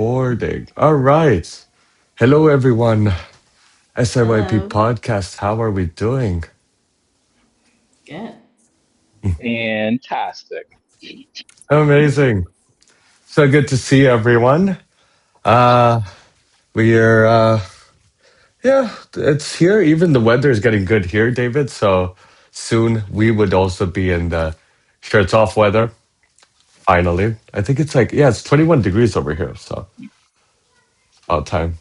Recording. All right. Hello, everyone. SIYP Hello. podcast. How are we doing? Good. Fantastic. Amazing. So good to see everyone. Uh, yeah, it's here. Even the weather is getting good here, David. So soon we would also be in the shirts off weather. Finally. I think it's it's 21 degrees over here. So about time.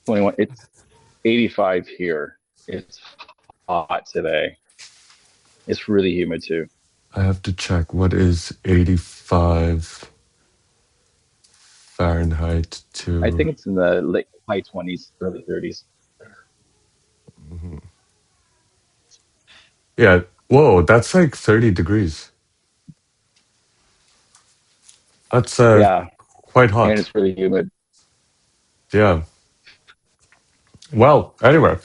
21. It's 85 here. It's hot today. It's really humid too. I have to check what is 85 Fahrenheit I to. think it's in the late high 20s, early 30s. Mhm. Yeah. Whoa, that's like 30 degrees. That's Yeah, quite and hot. it's really humid. Yeah. Well, anyway,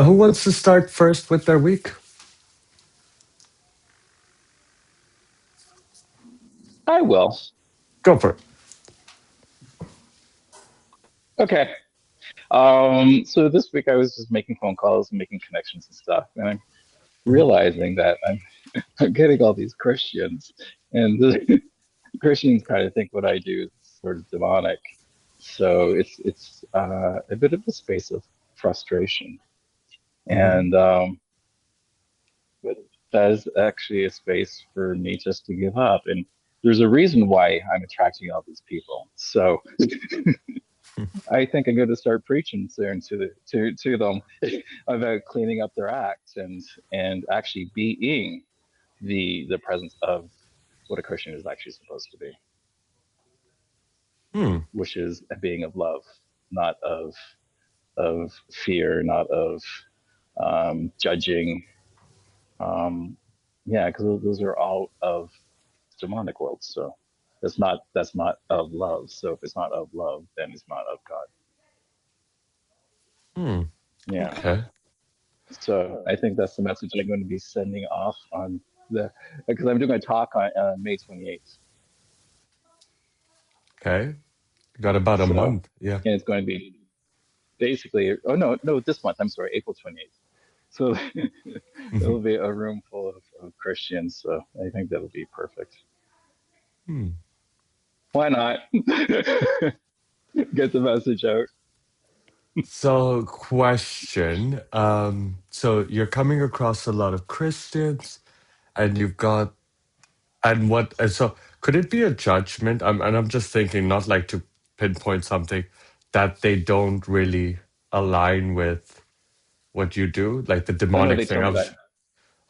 who wants to start first with their week? I will. Go for it. Okay. So this week I was just making phone calls and making connections and stuff, and I'm realizing that I'm getting all these Christians, and the Christians kind of think what I do is sort of demonic. So it's a bit of a space of frustration. Hmm. And but that is actually a space for me just to give up. And there's a reason why I'm attracting all these people. So I think I'm going to start preaching soon to them about cleaning up their act and actually being the presence of what a Christian is actually supposed to be, Hmm. which is a being of love, not of fear, not of judging. Um, yeah, because those are all of demonic world. So that's not of love. So if it's not of love, then it's not of God. Hmm. Yeah. Okay. So I think that's the message I'm going to be sending off on the because I'm doing a talk on May 28th. Okay. Got about a So month. Yeah. and it's going to be basically no this month I'm sorry April 28th. So Hmm. it'll be a room full of Christians. So I think that'll be perfect. Hmm. Why not get the message out? So, question. So you're coming across a lot of Christians, and you've got and so could it be a judgment? And I'm just thinking, not like to pinpoint something that they don't really align with what you do, like the Oh no, demonic they thing. tell I me was, that.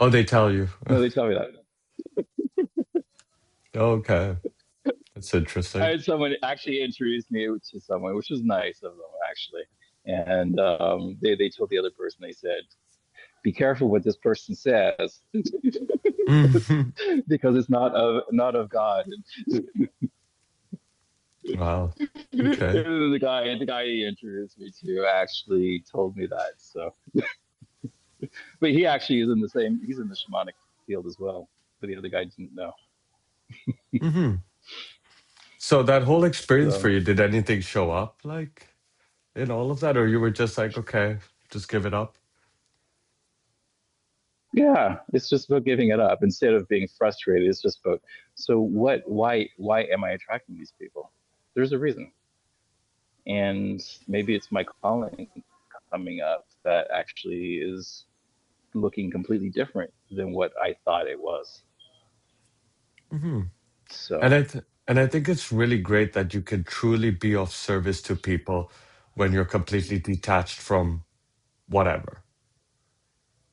oh, they tell you. No, they tell me that. Okay, that's I interesting. had someone actually introduce me to someone, which was nice of them actually. And they told the other person, they said, "Be careful what this person says, Mhm. because it's not of God." Wow. Okay. And the guy he introduced me to actually told me that. So, but he actually is in the same. He's in the shamanic field as well. But the other guy didn't know. Hmm. So that whole experience for So you, did anything show up like in all of that, or you were just like, okay, just give it up? yeah, it's just about giving it up instead of being frustrated. It's just about so what? Why am I attracting these people? There's a reason, and maybe it's my calling coming up that actually is looking completely different than what I thought it was. Hmm. And So I think it's really great that you can truly be of service to people when you're completely detached from whatever.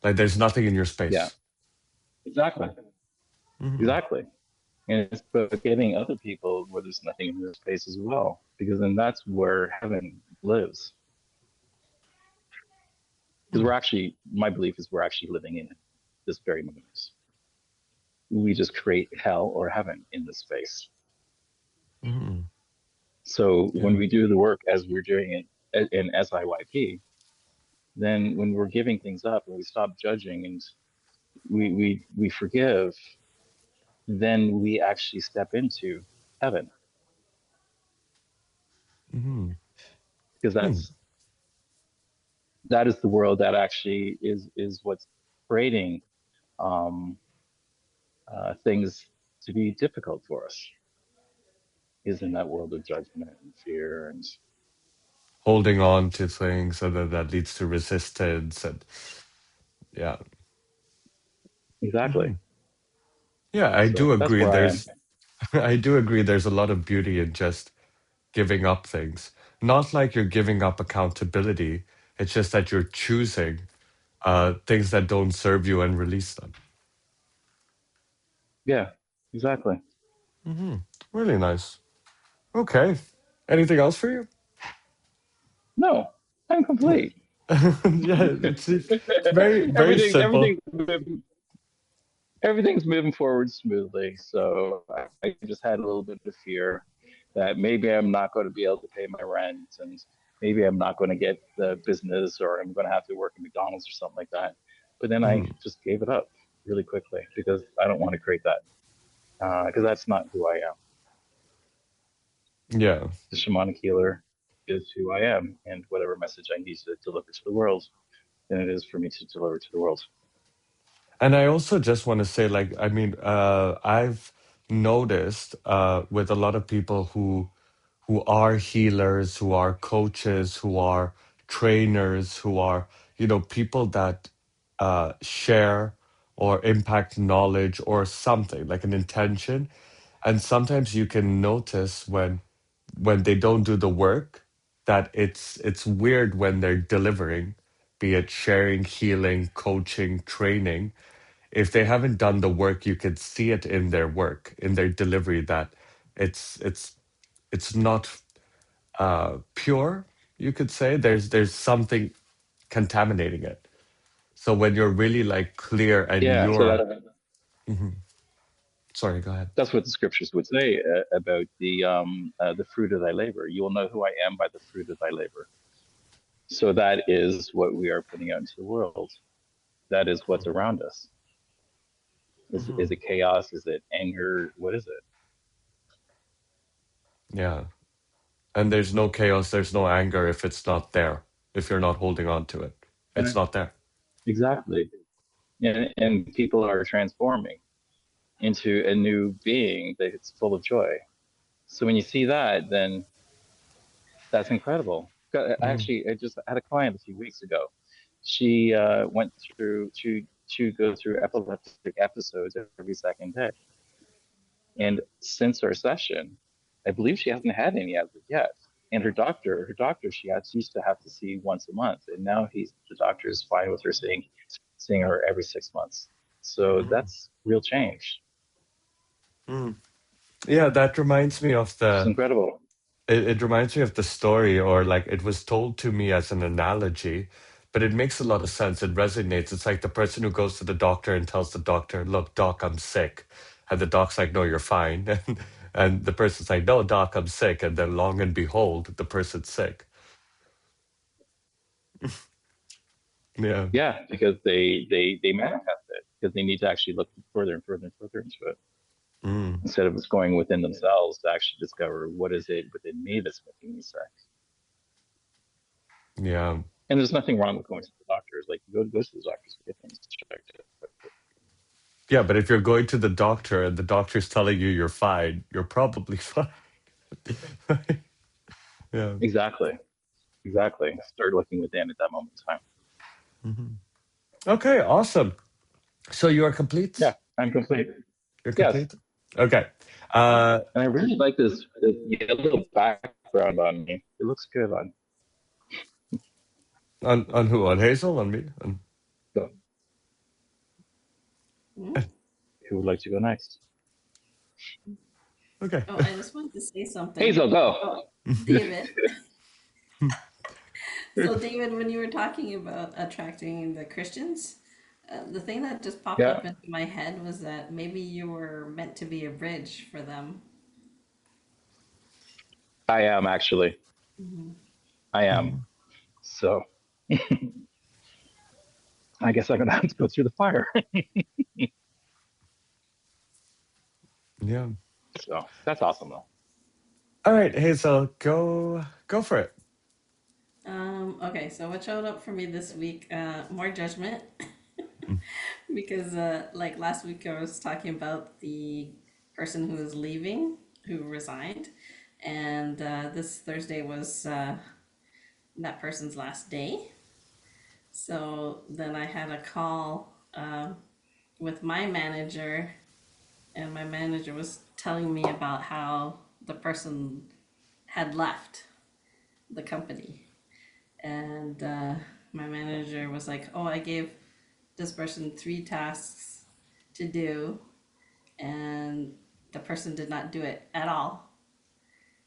Like there's nothing in your yeah, space. exactly, Hmm. exactly. And it's about getting other people where there's nothing in their space as well, because then that's where heaven lives. Because we're actually, my belief is we're actually living in this very moment. We just create hell or heaven in this space. Hmm. So when Yeah. we do the work as we're doing it in SIYP, then when we're giving things up and we stop judging and we forgive, then we actually step into heaven. Mm-hmm. because that is the world that actually is what's creating um, things to be difficult for us. Is in that world of judgment and fear and Holding on to things and then that leads to resistance and yeah. exactly. Mhm. Yeah, I do So that's agree where I am. there's I do agree there's a lot of beauty in just giving up things. Not like you're giving up accountability. It's just that you're choosing things that don't serve you and release them. Yeah, exactly. Hmm. Really nice. Okay. Anything else for you? No, I'm complete. Yeah, it's very very everything, simple. everything's moving forward smoothly. So I just had a little bit of fear that maybe I'm not going to be able to pay my rent and maybe I'm not going to get the business or I'm going to have to work at McDonald's or something like that. But then I Mhm. just gave it up really quickly because I don't want to create that because that's not who I am. Yeah. The shamanic healer is who I am and whatever message I need to deliver to the world, then it is for me to deliver to the world. And I also just want to say, like, I mean, I've noticed with a lot of people who are healers, who are coaches, who are trainers, who are, people that share or impact knowledge or something, like an intention. And sometimes you can notice when they don't do the work that it's weird when they're delivering, be it sharing, healing, coaching, training. If they haven't done the work, you could see it in their work, in their delivery, that it's it's it's not pure, you could say. There's something contaminating it. So when you're really like clear and Yeah, so you're Mhm. Sorry, go ahead. that's what the scriptures would say about the fruit of thy labor. You will know who I am by the fruit of thy labor. So that is what we are putting out into the world. That is what's around us. Is Mhm. it chaos? Is it anger? What is it? Yeah. And there's no chaos, there's no anger if it's not there, if you're not holding on to it. It's Right. not there. Exactly. And people are transforming into a new being that's full of joy. So when you see that, then that's incredible. Mm, Actually, I just had a client a few weeks ago. She went through to go through epileptic episodes every second day, and since our session, I believe she hasn't had any as of yet. And her doctor, she used to have to see once a month, and now the doctor is fine with her seeing her every 6 months. So mm, that's real change. mm. Yeah, that reminds me of It's incredible. it reminds me of the story, or like it was told to me as an analogy, but it makes a lot of sense. It resonates. It's like the person who goes to the doctor and tells the doctor, "Look, doc, I'm sick." And the doc's like, "No, you're fine." And the person's like, "No, doc, I'm sick." And then long and behold, the person's sick. Yeah. Yeah, because they manifest it because they need to actually look further and further and further into it Mm, instead of just going within themselves to actually discover what is it within me that's making me sick. yeah. And there's nothing wrong with going to the doctors. Like go to the doctors, get things checked. Yeah, but if you're going to the doctor and the doctor's telling you you're fine, you're probably fine. Yeah. Exactly, exactly. Start looking within at that moment in time. Mhm. Okay, awesome. So you are complete? Yeah, I'm complete. You're Yes, complete? Okay. Uh and I really like this yellow background on me. It looks good on. on who? On Hazel? On me? On, So, Hmm? who would like to go next? okay. Oh, I just wanted to say something. Hazel, go. David. So, David, when you were talking about attracting the Christians, the thing that just popped Yeah, up into my head was that maybe you were meant to be a bridge for them. I am actually. Hmm. I am. Mhm. So I guess I'm gonna have to go through the fire. Yeah. So that's awesome though. All right, Hazel, go Go for it. Okay, so what showed up for me this week? More judgment, Mm, because like last week I was talking about the person who is leaving, who resigned, and this Thursday was that person's last day. So then I had a call with my manager, and my manager was telling me about how the person had left the company. And my manager was like, "Oh, I gave this person three tasks to do, and the person did not do it at all."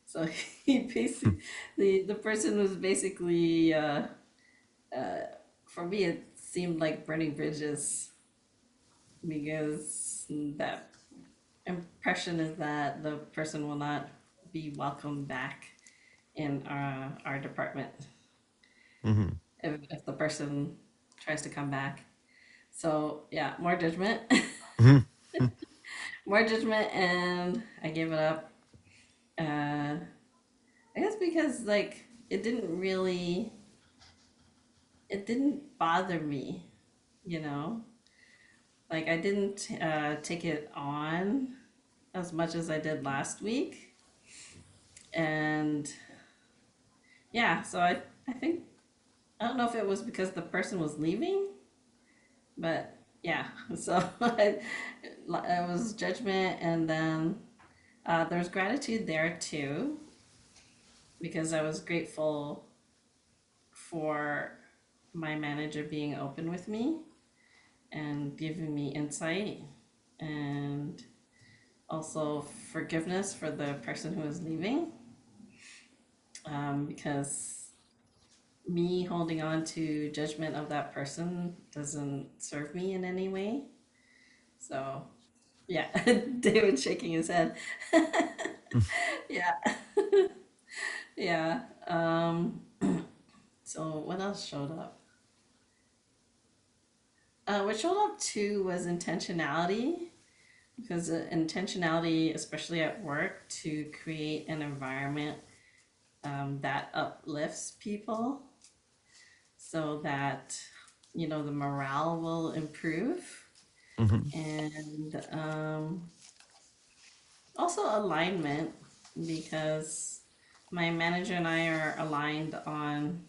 So he basically, the person was basically, for me, it seemed like burning bridges, because that impression is that the person will not be welcomed back in our department mhm, if the person tries to come back. So yeah, more judgment, mhm, more judgment, and I gave it up. I guess because like it didn't bother me, you know. Like I didn't take it on as much as I did last week, and yeah. So I think I don't know if it was because the person was leaving, but yeah. So it was judgment, and then there's gratitude there too, because I was grateful for my manager being open with me and giving me insight, and also forgiveness for the person who is leaving, because me holding on to judgment of that person doesn't serve me in any way. So yeah, David shaking his head. Yeah, yeah. So what else showed up? What showed up too was intentionality, because intentionality, especially at work, to create an environment that uplifts people, so that the morale will improve, mhm, and also alignment, because my manager and I are aligned on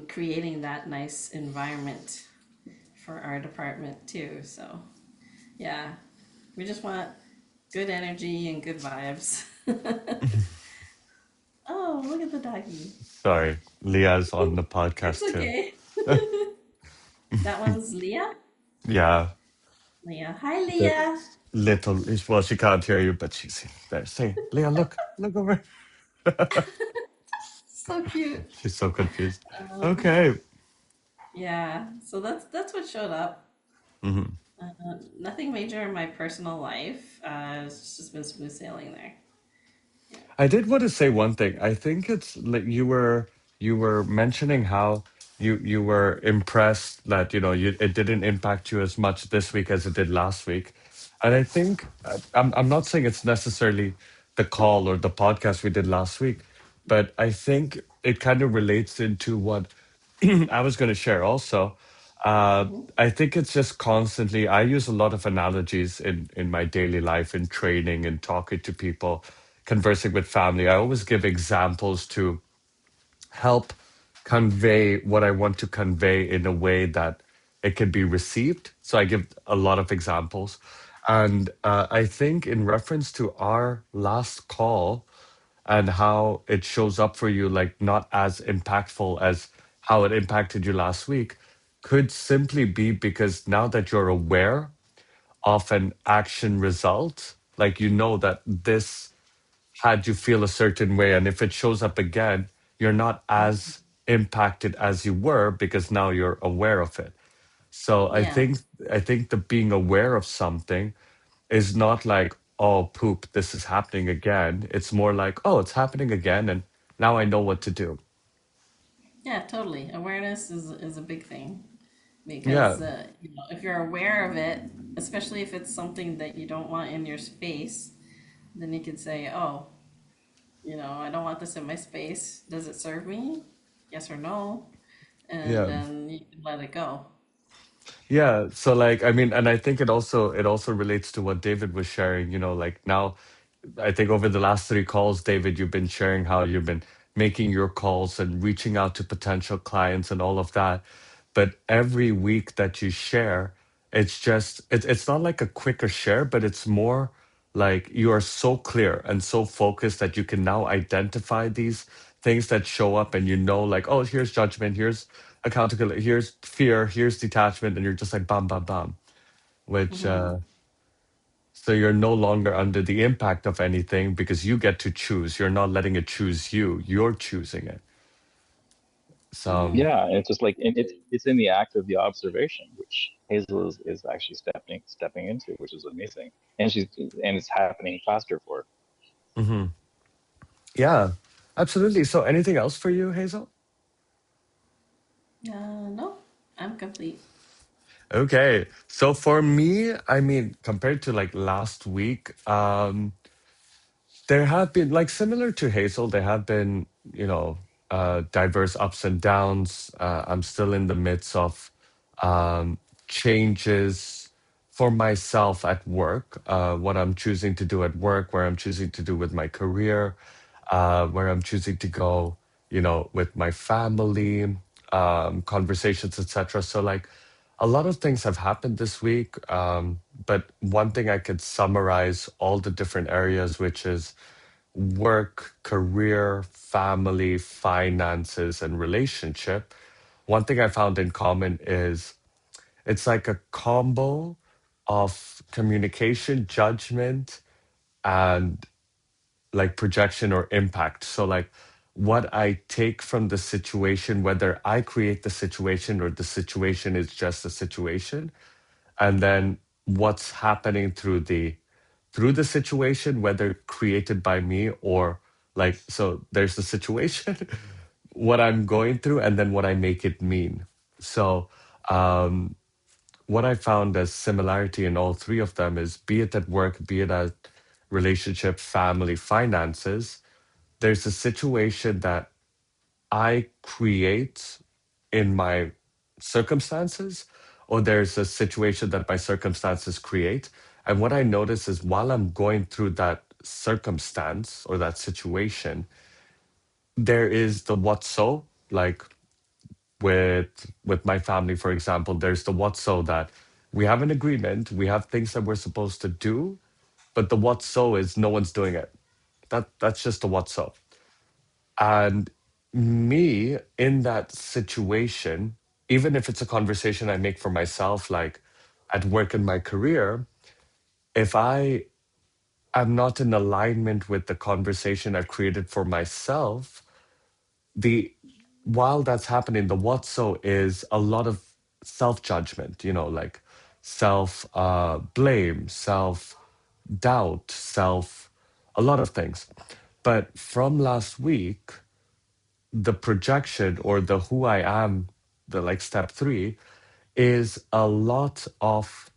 creating that nice environment for our department too. So yeah, we just want good energy and good vibes. Oh, look at the doggy. Sorry, Leah's on the It's podcast too. okay. That one's Leah. Yeah, Leah. Hi, The Leah. little. Well, she can't hear you, but she's there. Say, Leah, look over. So cute. She's so confused. Um, Okay. yeah. So that's what showed up. Mhm. Nothing major in my personal life. It's just been smooth sailing there. Yeah. I did want to say one thing. I think it's like you were mentioning how you were impressed that it didn't impact you as much this week as it did last week, and I think I'm not saying it's necessarily the call or the podcast we did last week, but I think it kind of relates into what I was going to share also. Mm-hmm. I think it's just constantly. I use a lot of analogies in my daily life, in training, and talking to people, conversing with family. I always give examples to help convey what I want to convey in a way that it can be received. So I give a lot of examples, and I think in reference to our last call and how it shows up for you, like not as impactful as how it impacted you last week, could simply be because now that you're aware of an action result, like you know that this had you feel a certain way, and if it shows up again, you're not Mm-hmm. as impacted as you were because now you're aware of it. So I Yeah. think I think the being aware of something is not like, oh, poop, this is happening again. It's more like, oh, it's happening again. And now I know what to do. Yeah. Totally. Awareness is a big thing, Yeah. because if you're aware of it, especially if it's something that you don't want in your space, then you could say, "Oh, I don't want this in my space. Does it serve me? Yes or no? And Yeah. then you can let it go. Yeah, so like I mean, and I think it also relates to what David was sharing, like now I think over the last three calls, David, you've been sharing how you've been making your calls and reaching out to potential clients and all of that. But every week that you share, it's not like a quicker share, but it's more like you are so clear and so focused that you can now identify these things that show up and like, oh, here's judgment, here's accountability, here's fear, here's detachment, and you're just like bam, bam, bam, which Hmm. so you're no longer under the impact of anything because you get to choose. You're not letting it choose you. You're choosing it. So, Hmm. Yeah, and it's just like it's in the act of the observation, which Hazel is actually stepping into, which is amazing, and it's happening faster for her. mhm. Yeah, absolutely. So, anything else for you, Hazel? No, I'm complete. Okay. So for me, I mean, compared to like last week, there have been, like similar to Hazel, there have been, diverse ups and downs. I'm still in the midst of um, changes for myself at work, what I'm choosing to do at work, where I'm choosing to do with my career, where I'm choosing to go, with my family, conversations, etc. So, like, a lot of things have happened this week, but one thing I could summarize all the different areas, which is work, career, family, finances, and relationship. One thing I found in common is it's like a combo of communication, judgment, and like projection or impact. So, like, what I take from the situation, whether I create the situation or the situation is just a situation, and then what's happening through the situation, whether created by me or like, so there's the situation, what I'm going through, and then what I make it mean. So what I found as similarity in all three of them is, be it at work, be it at relationship, family, finances, there's a situation that I create in my circumstances, or there's a situation that my circumstances create. And what I notice is, while I'm going through that circumstance or that situation, there is the what so, like with my family, for example, there's the what so that we have an agreement, we have things that we're supposed to do, but the what so is no one's doing it. That's just the what so. And me in that situation, even if it's a conversation I make for myself, like at work in my career, if I am not in alignment with the conversation I've created for myself, the while that's happening, the what so is a lot of self judgment, like self blame, self doubt, a lot of things. But from last week, the projection or the who I am, the like step three, is a lot of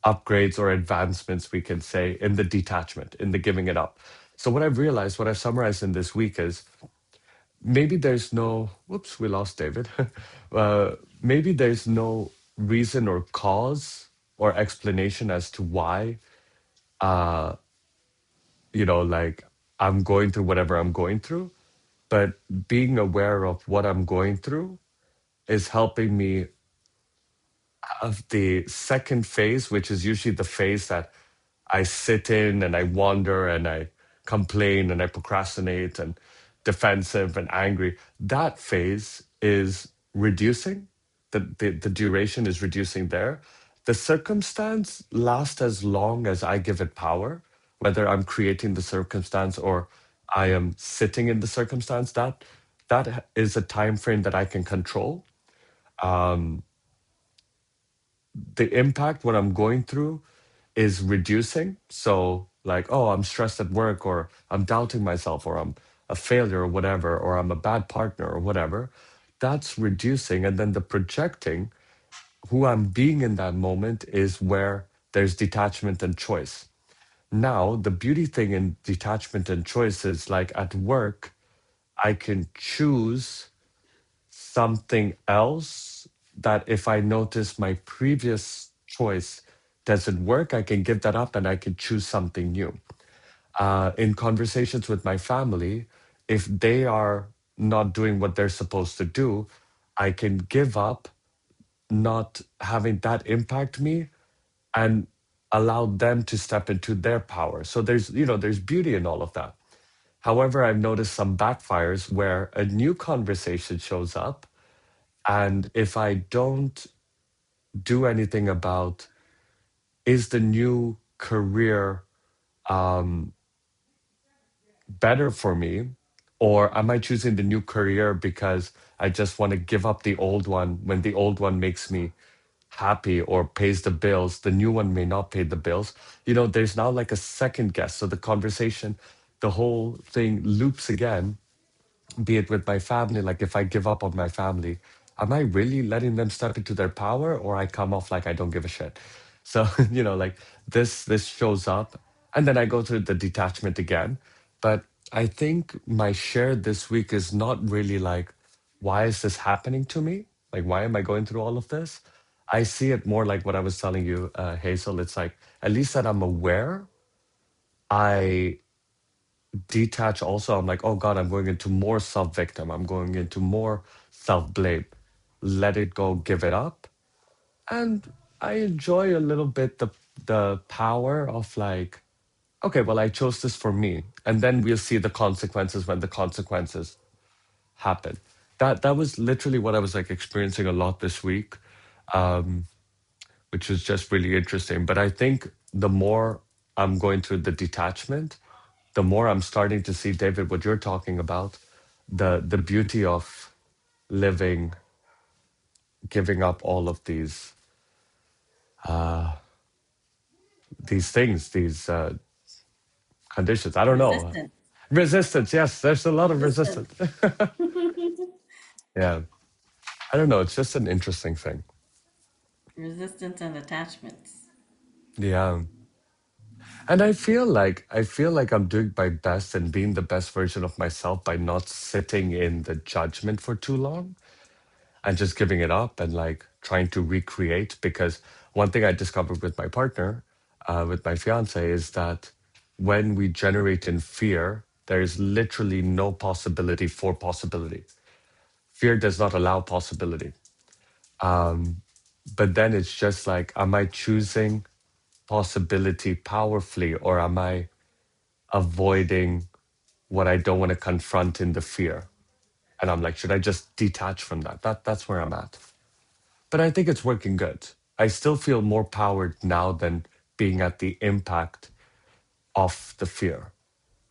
upgrades or advancements, we can say, in the detachment, in the giving it up. So what I've realized, what I've summarized in this week is, maybe there's no, whoops, we lost David. Maybe there's no reason or cause or explanation as to why, like I'm going through whatever I'm going through, but being aware of what I'm going through is helping me have the second phase, which is usually the phase that I sit in and I wander and I complain and I procrastinate and defensive and angry. That phase is reducing. The duration is reducing there. The circumstance lasts as long as I give it power, whether I'm creating the circumstance or I am sitting in the circumstance. That is a time frame that I can control. The impact, what I'm going through, is reducing. So, like, oh, I'm stressed at work, or I'm doubting myself, or I'm a failure, or whatever, or I'm a bad partner, or whatever. That's reducing. And then the projecting, who I'm being in that moment, is where there's detachment and choice. Now, the beauty thing in detachment and choice is like at work, I can choose something else that if I notice my previous choice doesn't work, I can give that up and I can choose something new. In conversations with my family, if they are not doing what they're supposed to do, I can give up not having that impact me and allow them to step into their power. So there's beauty in all of that. However, I've noticed some backfires where a new conversation shows up, and if I don't do anything about is the new career um, better for me, or am I choosing the new career because I just want to give up the old one when the old one makes me happy or pays the bills, the new one may not pay the bills. There's now like a second guess. So the conversation, the whole thing loops again, be it with my family, like if I give up on my family, am I really letting them step into their power or I come off like I don't give a shit? So, like this shows up and then I go through the detachment again. But I think my share this week is not really like, why is this happening to me? Like, why am I going through all of this? I see it more like what I was telling you, Hazel. It's like, at least that I'm aware, I detach also. I'm like, oh God, I'm going into more self victim. I'm going into more self blame. Let it go, give it up. And I enjoy a little bit the power of like, okay, well, I chose this for me. And then we'll see the consequences when the consequences happen. That was literally what I was like experiencing a lot this week, which was just really interesting. But I think the more I'm going through the detachment, the more I'm starting to see, David, what you're talking about, the beauty of living, giving up all of these things, these conditions. I don't know. Resistance. Resistance, yes, there's a lot of Resistance. resistance. Yeah. I don't know. It's just an interesting thing. Resistance and attachments. Yeah. And I feel like I'm doing my best and being the best version of myself by not sitting in the judgment for too long and just giving it up and like trying to recreate. Because one thing I discovered with my partner, with my fiance, is that when we generate in fear, there is literally no possibility for possibility. Fear does not allow possibility. But then it's just like, am I choosing possibility powerfully or am I avoiding what I don't want to confront in the fear? And I'm like, should I just detach from that? That's where I'm at. But I think it's working good. I still feel more powered now than being at the impact of the fear.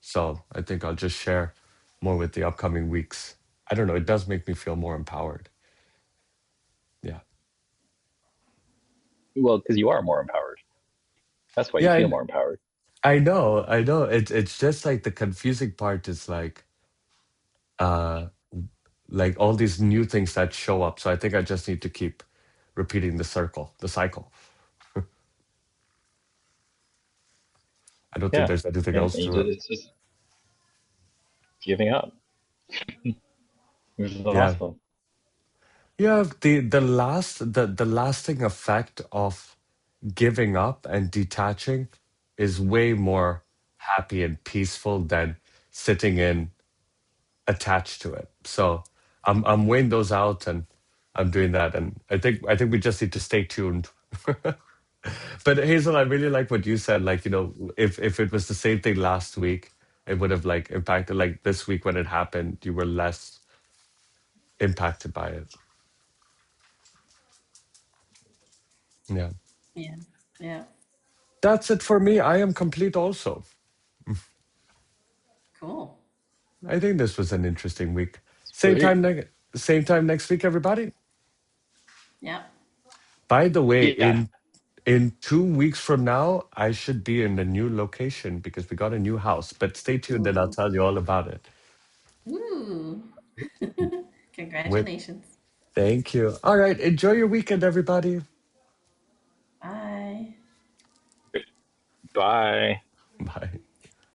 So I think I'll just share more with the upcoming weeks. I don't know. It does make me feel more empowered. Yeah. Well, because you are more empowered. That's why you Yeah, feel more empowered. I know. I know. It's just like the confusing part is uh like all these new things that show up. So I think I just need to keep repeating the cycle. I don't think Yeah, there's anything and else you to just, it. it's just giving up, which is Yeah. awesome. Yeah, the lasting effect of giving up and detaching is way more happy and peaceful than sitting in attached to it. So I'm weighing those out and I'm doing that. And I think we just need to stay tuned. But Hazel, I really like what you said. Like, if it was the same thing last week, it would have like impacted. Like this week when it happened, you were less impacted by it. Yeah. Yeah. Yeah. That's it for me. I am complete also. Cool. I think this was an interesting week. Sweet. Same time next week, everybody. Yeah. By the way, Yeah. in 2 weeks from now, I should be in a new location because we got a new house. But stay tuned and I'll Ooh. tell you all about it. Ooh. With Congratulations. Thank you. All right. Enjoy your weekend, everybody. Bye. Bye. Bye.